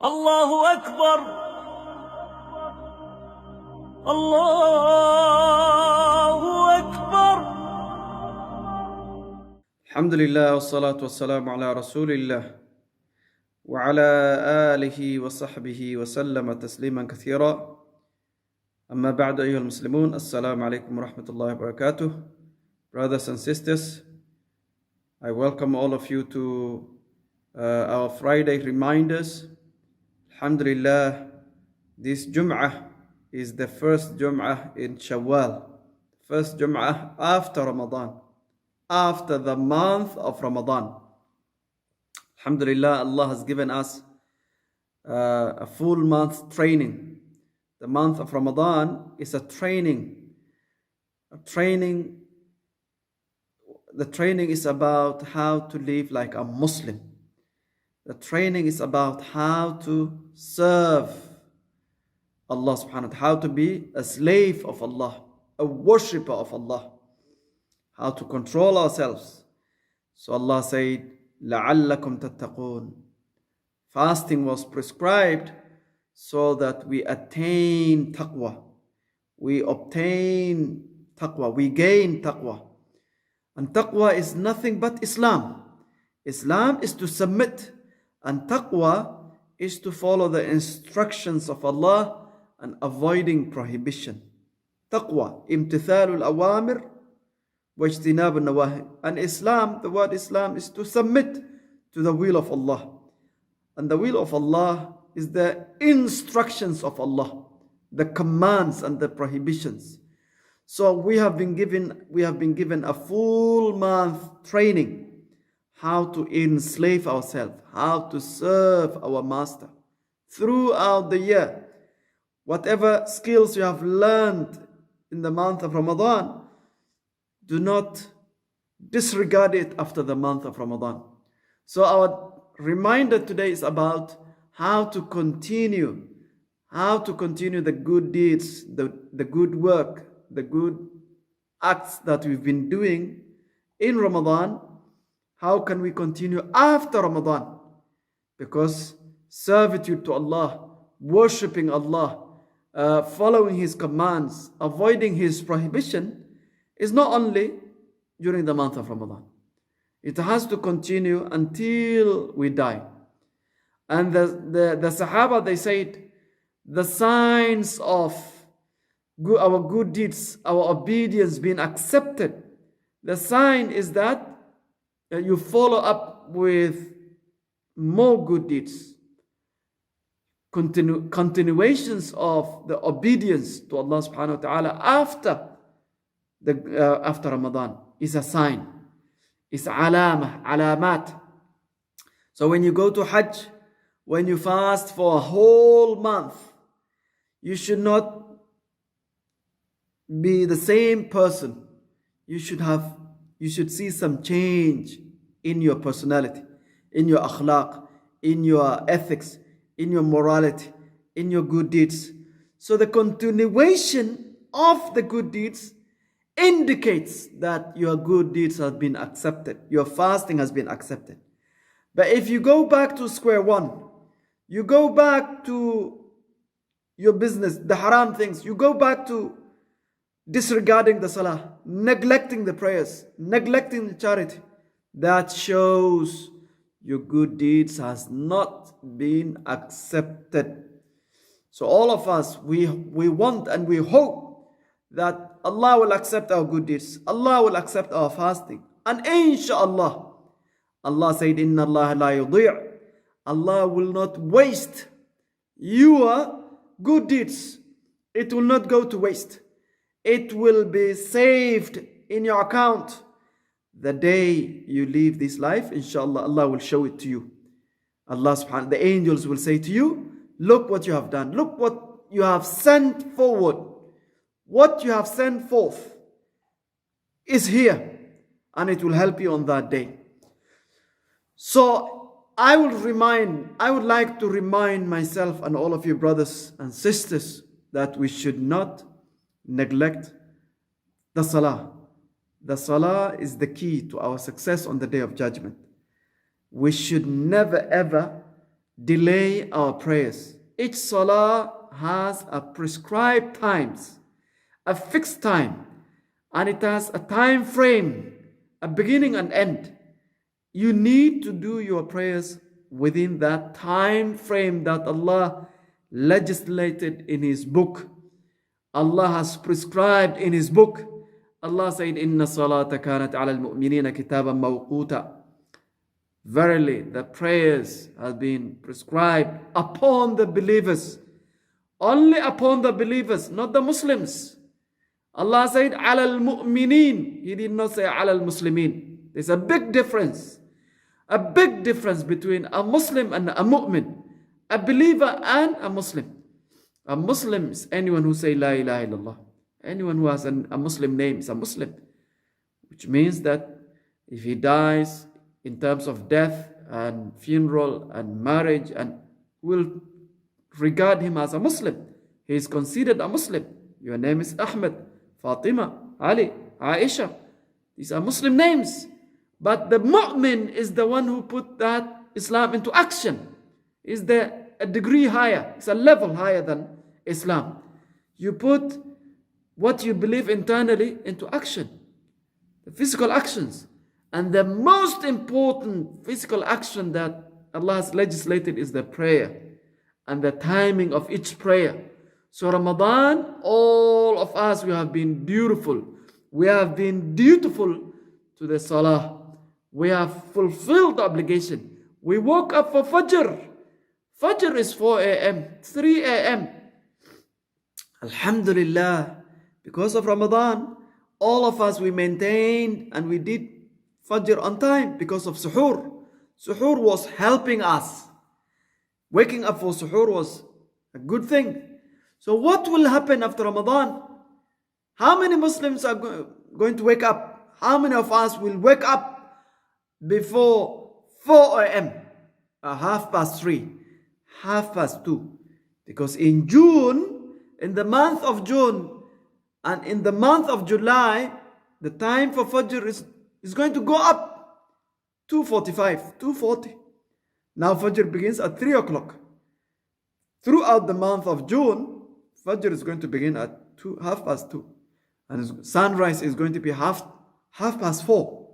الله أكبر الله أكبر. الحمد لله والصلاة والسلام على رسول الله وعلى آله وصحبه وسلم تسليما كثيرا. أما بعد أيها المسلمون، السلام عليكم ورحمة الله وبركاته. Brothers and sisters, I welcome all of you to our Friday reminders. Alhamdulillah, this Jummah is the first Jummah in Shawwal, first Jummah after Ramadan, after the month of Ramadan. Alhamdulillah, Allah has given us a full month training. The month of Ramadan is a training. The training is about how to live like a Muslim. The training is about how to serve Allah subhanahu wa ta'ala, how to be a slave of Allah, a worshipper of Allah, how to control ourselves. So Allah said, لَعَلَّكُمْ تَتَّقُونَ. Fasting was prescribed so that we attain taqwa. We obtain taqwa. We gain taqwa. And taqwa is nothing but Islam. Islam is to submit. And taqwa is to follow the instructions of Allah and avoiding prohibition. Taqwa, imtithalul awamir wajtinab al-nawahi. And Islam, the word Islam is to submit to the will of Allah. And the will of Allah is the instructions of Allah, the commands and the prohibitions. So we have been given a full month training how to enslave ourselves, how to serve our master throughout the year. Whatever skills you have learned in the month of Ramadan, do not disregard it after the month of Ramadan. So our reminder today is about how to continue the good deeds, the good work, the good acts that we've been doing in Ramadan. How can we continue after Ramadan? Because servitude to Allah, worshipping Allah, following His commands, avoiding His prohibition is not only during the month of Ramadan. It has to continue until we die. And the Sahaba, they said, the signs of our good deeds, our obedience being accepted, the sign is that you follow up with more good deeds. Continuations of the obedience to Allah subhanahu wa ta'ala after Ramadan is a sign. It's alamat. So when you go to Hajj, when you fast for a whole month, you should not be the same person. You should see some change in your personality, in your akhlaq, in your ethics, in your morality, in your good deeds. So the continuation of the good deeds indicates that your good deeds have been accepted. Your fasting has been accepted. But if you go back to square one, you go back to your business, the haram things, you go back to disregarding the salah, neglecting the prayers, neglecting the charity, that shows your good deeds has not been accepted. So all of us, we want and we hope that Allah will accept our good deeds. Allah will accept our fasting. And inshallah, Allah said, Inna Allah la yudhi'. Allah will not waste your good deeds. It will not go to waste. It will be saved in your account. The day you leave this life, inshallah, Allah will show it to you. Allah subhanahu, the angels will say to you, look what you have done. Look what you have sent forward. What you have sent forth is here. And it will help you on that day. So I would like to remind myself and all of you brothers and sisters that we should not neglect the salah. The salah is the key to our success on the day of judgment. We should never ever delay our prayers. Each salah has a prescribed times, a fixed time, and it has a time frame, a beginning and end. You need to do your prayers within that time frame that Allah legislated in His book. Allah has prescribed in His book. Allah said, Inna salata kanat ala al-mu'minina kitaban mawquta. Verily, the prayers have been prescribed upon the believers. Only upon the believers, not the Muslims. Allah said, ala al-mu'minin. He did not say ala al-muslimin. There's a big difference. A big difference between a Muslim and a mu'min. A believer and a Muslim. A Muslim is anyone who say La ilaha illallah. Anyone who has a Muslim name is a Muslim. Which means that if he dies in terms of death and funeral and marriage, and will regard him as a Muslim. He is considered a Muslim. Your name is Ahmed, Fatima, Ali, Aisha. These are Muslim names. But the mu'min is the one who put that Islam into action. Is a degree higher. It's a level higher than Islam. You put what you believe internally into action. The physical actions. And the most important physical action that Allah has legislated is the prayer. And the timing of each prayer. So Ramadan, all of us, we have been dutiful. We have been dutiful to the Salah. We have fulfilled the obligation. We woke up for Fajr. Fajr is 4 a.m., 3 a.m. Alhamdulillah. Because of Ramadan, all of us, we maintained and we did Fajr on time because of Suhoor. Suhoor was helping us. Waking up for Suhoor was a good thing. So what will happen after Ramadan? How many Muslims are going to wake up? How many of us will wake up before 4 a.m.? 3:30, 2:30. Because in June, in the month of June and in the month of July, the time for Fajr is going to go up 2:45, 2:40. Now Fajr begins at 3 o'clock. Throughout the month of June, Fajr is going to begin at 2:30. And sunrise is going to be 4:30.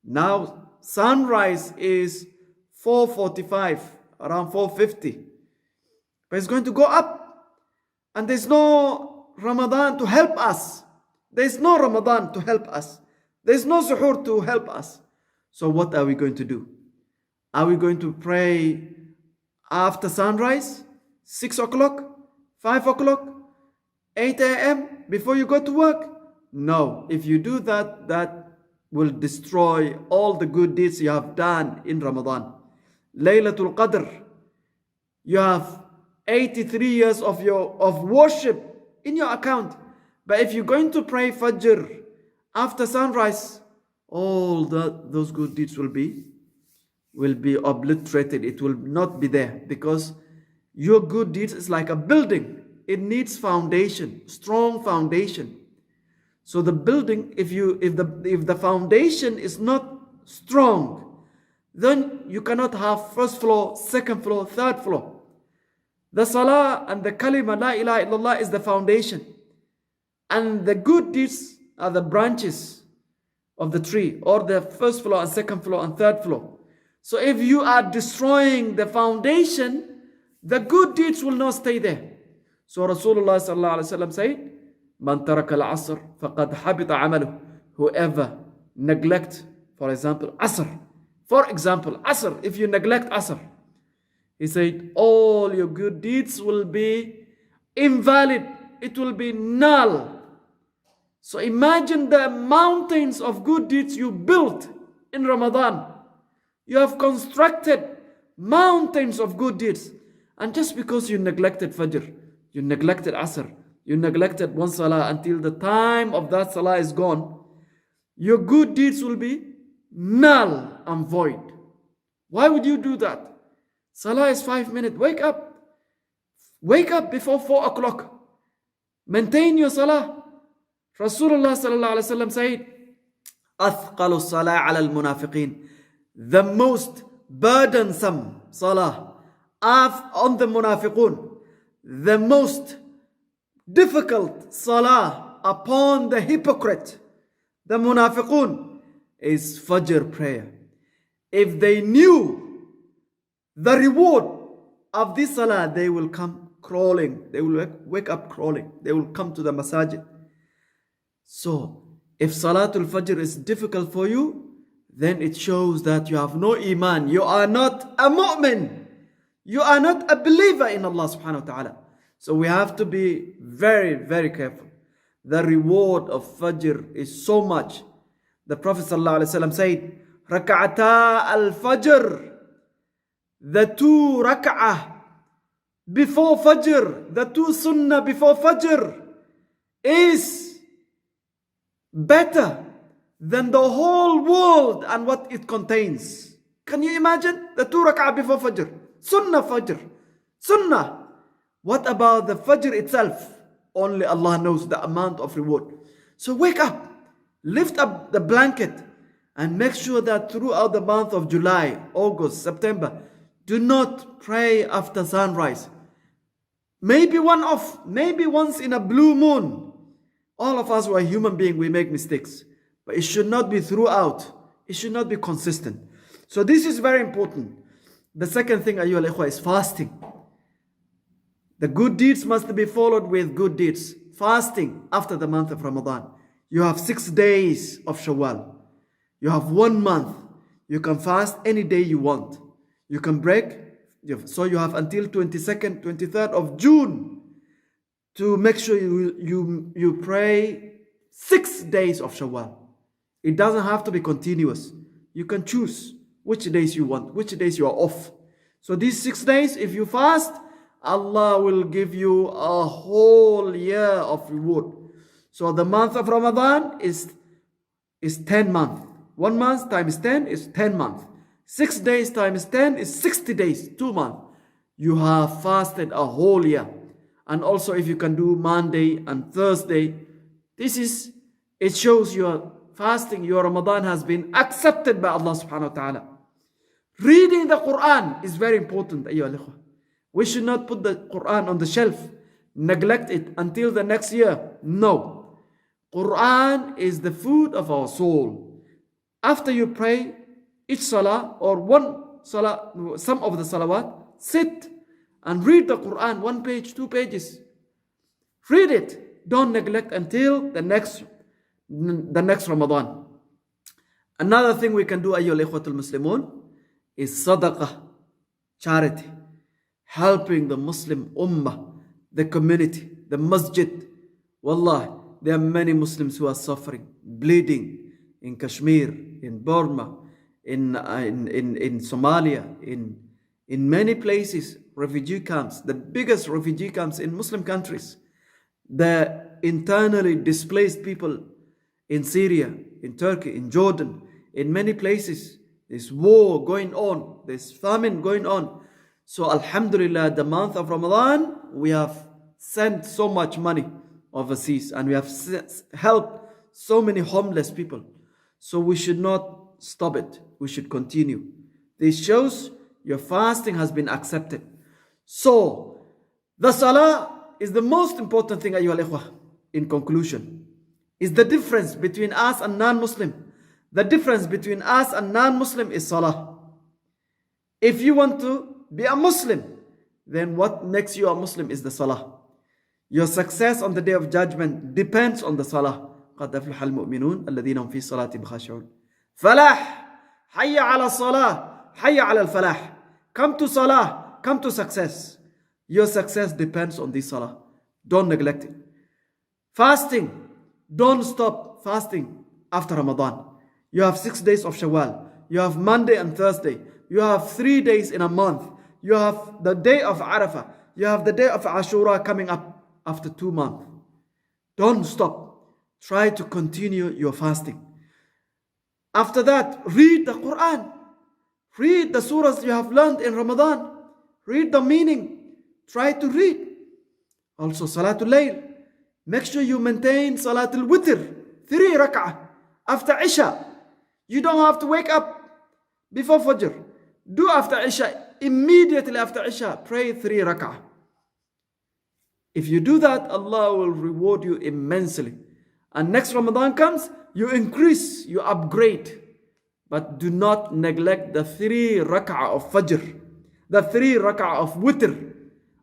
Now sunrise is 4:45, around 4:50. But it's going to go up. And there's no Ramadan to help us. There's no Ramadan to help us. There's no suhoor to help us. So what are we going to do? Are we going to pray after sunrise? 6 o'clock? 5 o'clock? 8 a.m. before you go to work? No. If you do that, that will destroy all the good deeds you have done in Ramadan. Laylatul Qadr. You have 83 years of worship in your account. But if you're going to pray Fajr after sunrise, all those good deeds will be obliterated. It will not be there, because your good deeds is like a building. It needs foundation, strong foundation. So the building, if the foundation is not strong, then you cannot have first floor, second floor, third floor. The salah and the kalima la ilaha illallah is the foundation, and the good deeds are the branches of the tree, or the first floor and second floor and third floor. So if you are destroying the foundation, the good deeds will not stay there. So Rasulullah sallallahu alaihi wasallam said, "Man taraka al-asr faqad habita amaluh." Whoever neglect, for example, asr. For example, asr. If you neglect asr, he said, all your good deeds will be invalid. It will be null. So imagine the mountains of good deeds you built in Ramadan. You have constructed mountains of good deeds. And just because you neglected Fajr, you neglected Asr, you neglected one Salah until the time of that Salah is gone, your good deeds will be null and void. Why would you do that? Salah is 5 minutes. Wake up. Wake up before 4 o'clock. Maintain your Salah. Rasulullah sallallahu alaihi wasallam said, أثقل الصلاة على المنافقين. The most burdensome Salah on the munafiqun, the most difficult salah upon the hypocrite, the munafiqun, is Fajr prayer. If they knew the reward of this salah, they will come crawling. They will wake up crawling. They will come to the masajid. So, if Salatul Fajr is difficult for you, then it shows that you have no iman. You are not a mu'min. You are not a believer in Allah subhanahu wa ta'ala. So we have to be very, very careful. The reward of Fajr is so much. The Prophet sallallahu alaihi wasallam said, Rak'ata al-Fajr, the two rak'ah before Fajr, the two sunnah before Fajr is better than the whole world and what it contains. Can you imagine? The two rak'ah before Fajr, sunnah Fajr, sunnah. What about the Fajr itself? Only Allah knows the amount of reward. So wake up, lift up the blanket, and make sure that throughout the month of July, August, September, do not pray after sunrise. Maybe once in a blue moon. All of us who are human beings, we make mistakes. But it should not be throughout. It should not be consistent. So this is very important. The second thing, ayyuhal ikhwa, is fasting. The good deeds must be followed with good deeds. Fasting after the month of Ramadan. You have 6 days of Shawwal. You have 1 month. You can fast any day you want. You can break. So you have until 22nd, 23rd of June to make sure you pray 6 days of Shawwal. It doesn't have to be continuous. You can choose which days you want, which days you are off. So these 6 days, if you fast, Allah will give you a whole year of reward. So the month of Ramadan is 10 months. 1 month times 10 is 10 months. 6 days times 10 is 60 days, 2 months. You have fasted a whole year. And also if you can do Monday and Thursday, it shows your fasting, your Ramadan has been accepted by Allah subhanahu wa ta'ala. Reading the Quran is very important, ayyuhal ikhwah. We should not put the Quran on the shelf, neglect it until the next year. No. Quran is the food of our soul. After you pray each salah or one salah, some of the salawat, sit and read the Quran, 1 page, 2 pages. Read it. Don't neglect until the next Ramadan. Another thing we can do, ayyuhal ikhwatul muslimun, is sadaqah, charity. Helping the Muslim ummah, the community, the masjid. Wallah, there are many Muslims who are suffering, bleeding in Kashmir, in Burma, in Somalia, in many places, refugee camps, the biggest refugee camps in Muslim countries. The internally displaced people in Syria, in Turkey, in Jordan, in many places. There's war going on, there's famine going on. So Alhamdulillah, the month of Ramadan, we have sent so much money overseas and we have helped so many homeless people. So we should not stop it. We should continue. This shows your fasting has been accepted. So the salah is the most important thing, ayyuhal ikhwah. In conclusion, is the difference between us and non-Muslim. The difference between us and non-Muslim is salah. If you want to be a Muslim, then what makes you a Muslim is the salah. Your success on the day of judgment depends on the salah. قَدْ أَفْلَحَ الْمُؤْمِنُونَ الَّذِينَ هُمْ فِي صَلَاتِهِمْ خَاشِعُونَ. Falah, hayya ala salah, hayya ala al-falah. Come to salah, come to success. Your success depends on this salah. Don't neglect it. Fasting, don't stop fasting after Ramadan. You have 6 days of Shawwal. You have Monday and Thursday. You have 3 days in a month. You have the day of Arafah. You have the day of Ashura coming up after 2 months. Don't stop. Try to continue your fasting. After that, read the Quran. Read the surahs you have learned in Ramadan. Read the meaning. Try to read. Also, Salatul Layl. Make sure you maintain Salatul Witr. 3 rak'ah after Isha. You don't have to wake up before Fajr. Do after Isha immediately after Isha, pray 3 rak'ah. If you do that, Allah will reward you immensely. And next Ramadan comes, you increase, you upgrade. But do not neglect the 3 rak'ah of Fajr, the 3 rak'ah of Witr,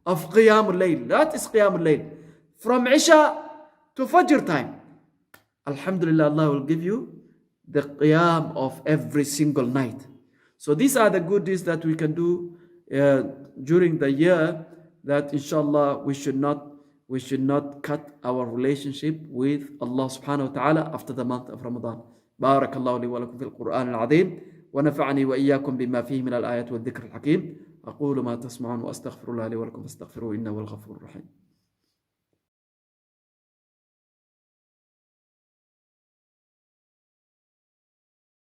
of Qiyamul Layl. That is Qiyamul Layl. From Isha to Fajr time. Alhamdulillah, Allah will give you the Qiyam of every single night. So these are the good deeds that we can do during the year, that inshallah we should not cut our relationship with Allah subhanahu wa ta'ala after the month of Ramadan. بارك الله لي ولكم في القرآن العظيم ونفعني وإياكم بما فيه من الآيات والذكر الحكيم. أقول ما تسمعون وأستغفر الله لي ولكم فاستغفروه إنه هو الغفور الرحيم.